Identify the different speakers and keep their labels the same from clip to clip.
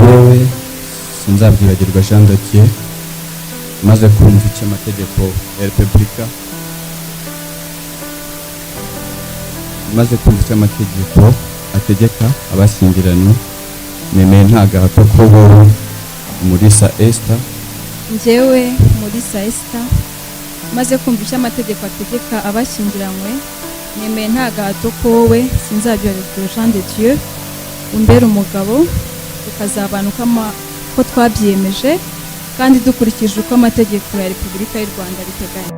Speaker 1: njyewe sinzabyibagirwa Jean de Dieu maze kumva icyo amategeko ya Repubulika ategeka abashyingiranywe nemeye nta gahato ko wowe Umulisa Esther
Speaker 2: njyewe Umulisa Esther maze kumva icyo amategeko ategeka abashyingiranywe nemeye nta gahato ko wowe sinzabyibagirwa Jean de Dieu umbera umugabo tukazabana ko twabyiyemeje kandi dukurikije uko amategeko ya Repubulika y'u Rwanda biteganya.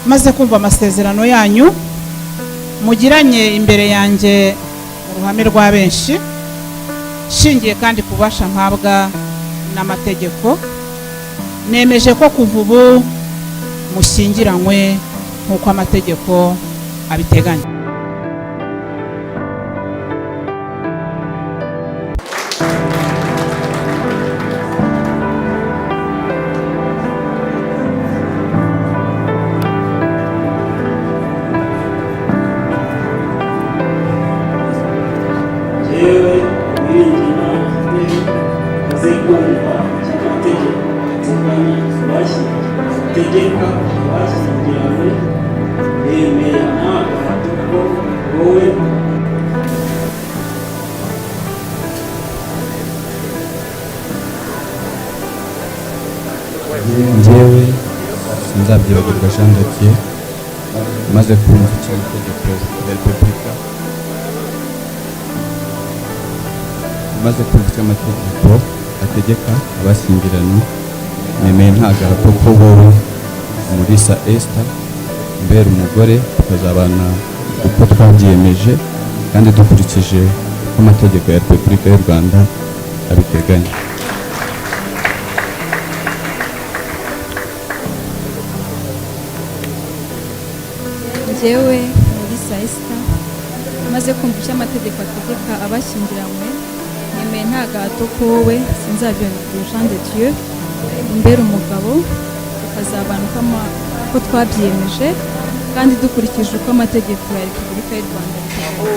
Speaker 3: maze kumva amasezerano yanyu mugiranye imbere yanjye mu ruhame rwa benshi shingiye kandi kubasha mpabwa n'amategeko nemeje ko kuva ubu mushyingiranywe nk'uko amategeko abiteganya.
Speaker 4: Tegeka abashyingiranywe nemeye nta gahato ko wowe
Speaker 1: njyewe sinzabyibagirwa Jean de Dieu maze kumva icyo amategeko ya Repubulika ategeka abashyingiranywe nemeye nta gahato ko wowe Umulisa Esther umbera umugore tukazabana uko twabyiyemeje kandi dukurikije uko amategeko ya Repubulika y'u Rwanda abiteganya.
Speaker 2: njyewe Umulisa Esther maze kumva icyo amategeko ategeka abashyingiranywe nemeye nta gahato ko wowe sinzabyibagirwa Jean de Dieu umbera umugabo tukazabana uko twabyiyemeje kandi dukurikije uko amategeko ya Repubulika y'u Rwanda abiteganya.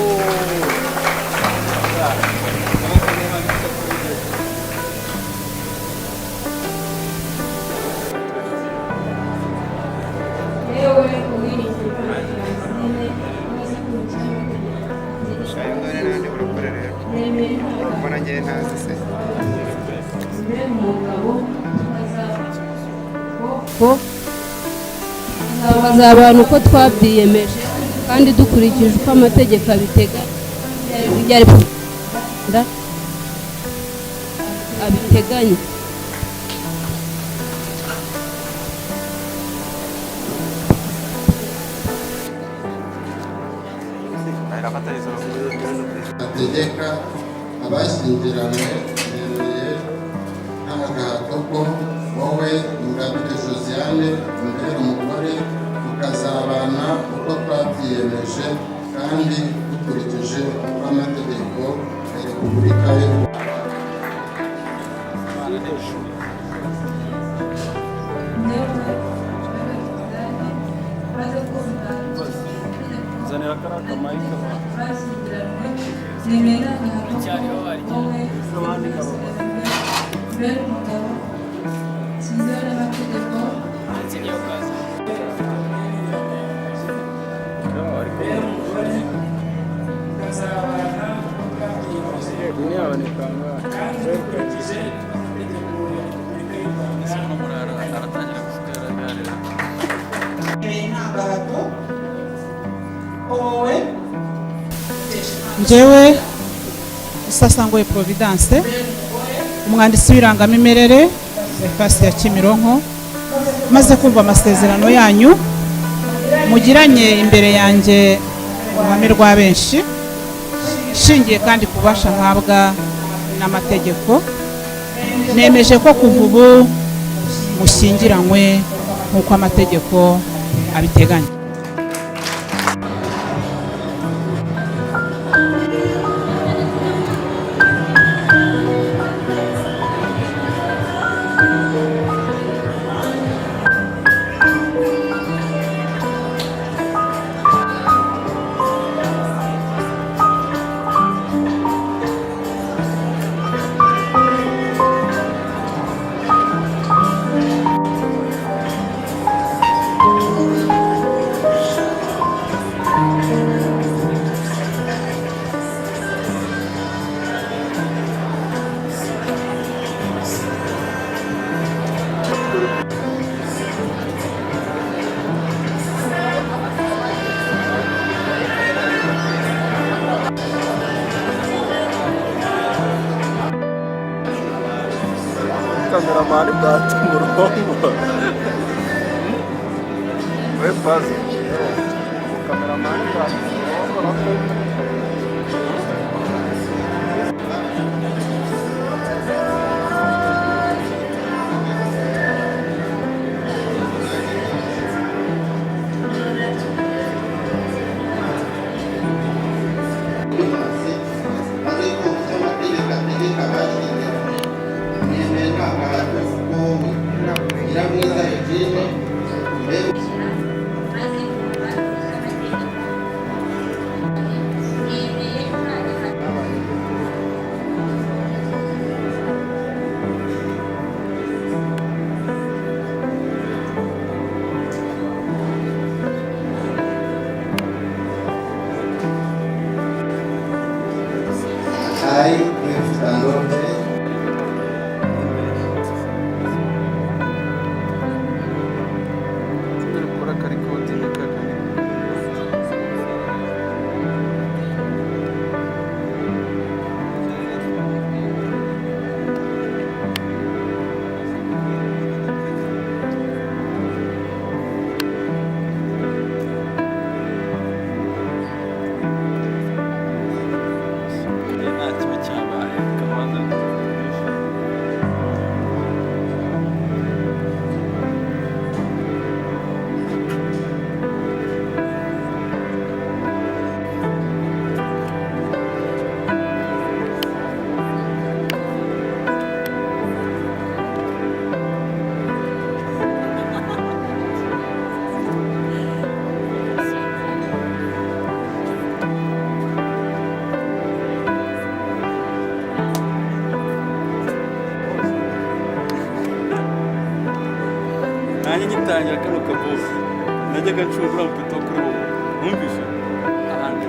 Speaker 5: tukazabana uko twabyiyemeje kandi dukurikije uko amategeko abiteganya ya Repubulika abiteganya.
Speaker 6: ategeka abashyingiranywe nemeye nta gahato ko wowe Ingabire Josiane umbera umugore tukazabana uko twabyiyemeje kandi dukurikije uko amategeko ya Repubulika y'u Rwanda.
Speaker 3: njyewe Sasangoye Providence umwanditsi w'irangamimerere Efasi ya Kimironko maze kumva amasezerano yanyu mugiranye imbere yanjye mu ruhame rwa benshi shingiye kandi kubasha mpabwa n'amategeko nemeje ko kuva ubu mushyingiranywe nk'uko amategeko abiteganya.
Speaker 7: Kameramani bwate umurongo we pazi kameramani bwate umurongo nanjye ngitangira kano kavuga najyaga ncungura mpita kuri wowe numvise ahantu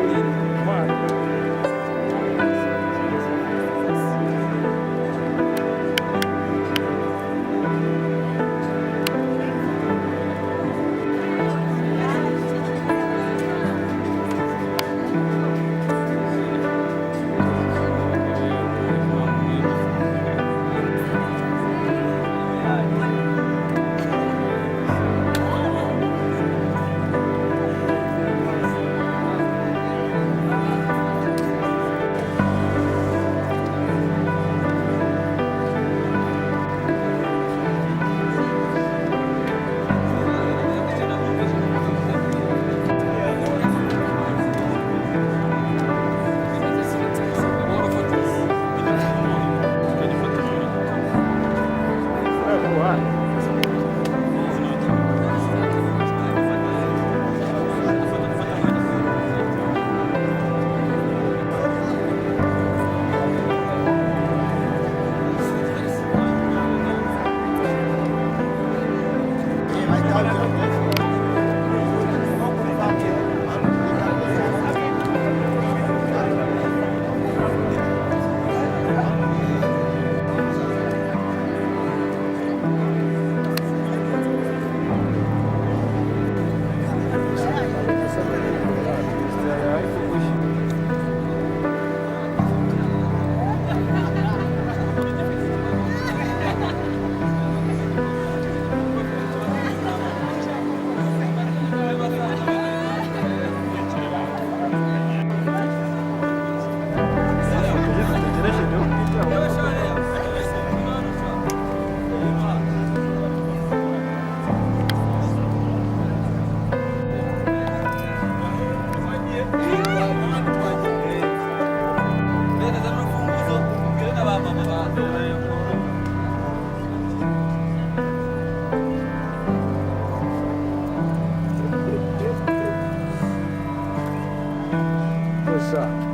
Speaker 8: sha